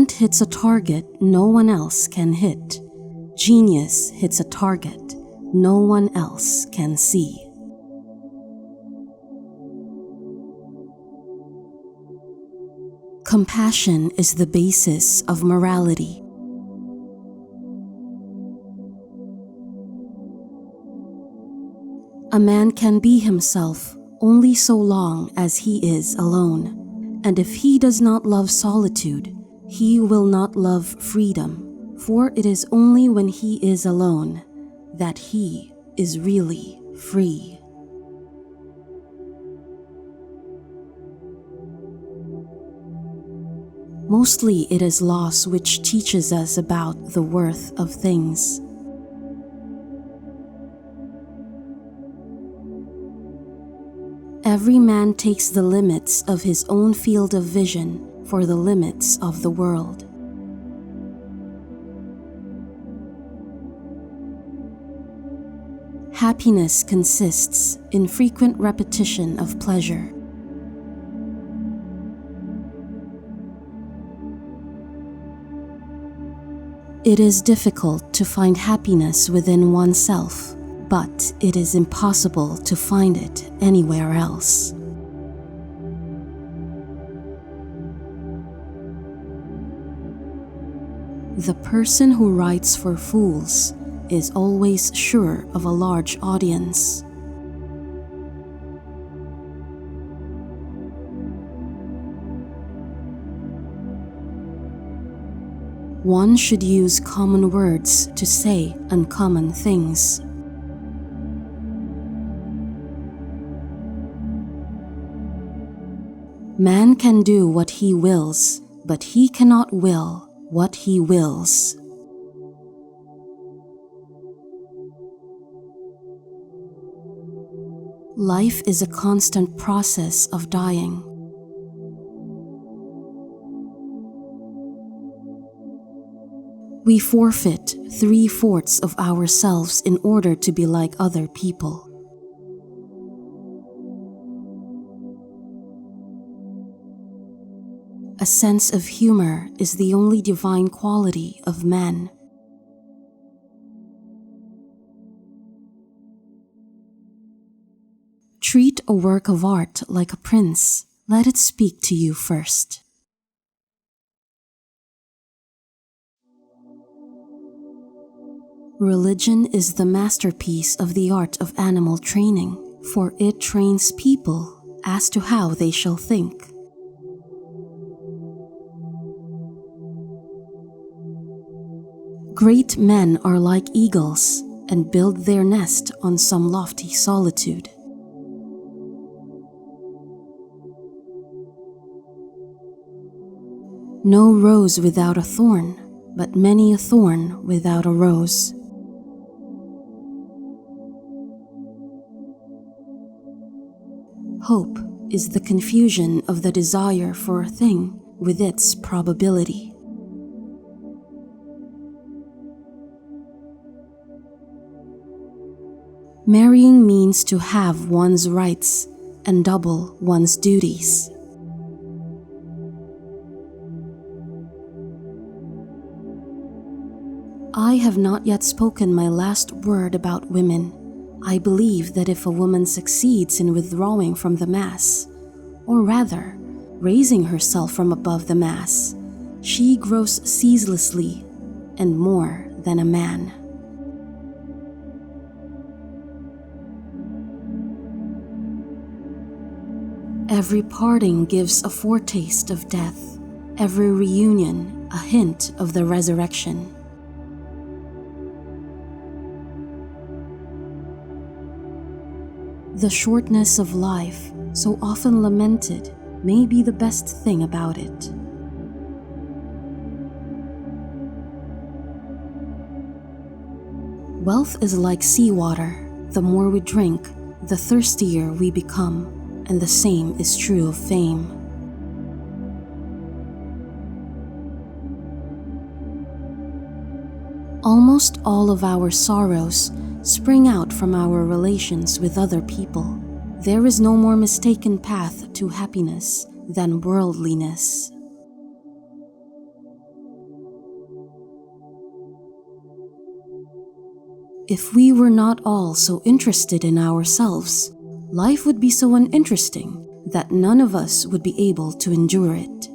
Talent hits a target no one else can hit. Genius hits a target no one else can see. Compassion is the basis of morality. A man can be himself only so long as he is alone, and if he does not love solitude, he will not love freedom, for it is only when he is alone that he is really free. Mostly it is loss which teaches us about the worth of things. Every man takes the limits of his own field of vision for the limits of the world. Happiness consists in frequent repetition of pleasure. It is difficult to find happiness within oneself, but it is impossible to find it anywhere else. The person who writes for fools is always sure of a large audience. One should use common words to say uncommon things. Man can do what he wills, but he cannot will what he wills. Life is a constant process of dying. We forfeit 3/4 of ourselves in order to be like other people. A sense of humor is the only divine quality of man. Treat a work of art like a prince. Let it speak to you first. Religion is the masterpiece of the art of animal training, for it trains people as to how they shall think. Great men are like eagles and build their nest on some lofty solitude. No rose without a thorn, but many a thorn without a rose. Hope is the confusion of the desire for a thing with its probability. Marrying means to have one's rights and double one's duties. I have not yet spoken my last word about women. I believe that if a woman succeeds in withdrawing from the mass, or rather, raising herself from above the mass, she grows ceaselessly and more than a man. Every parting gives a foretaste of death, every reunion a hint of the resurrection. The shortness of life, so often lamented, may be the best thing about it. Wealth is like seawater. The more we drink, the thirstier we become, and the same is true of fame. Almost all of our sorrows spring out from our relations with other people. There is no more mistaken path to happiness than worldliness. If we were not all so interested in ourselves, life would be so uninteresting that none of us would be able to endure it.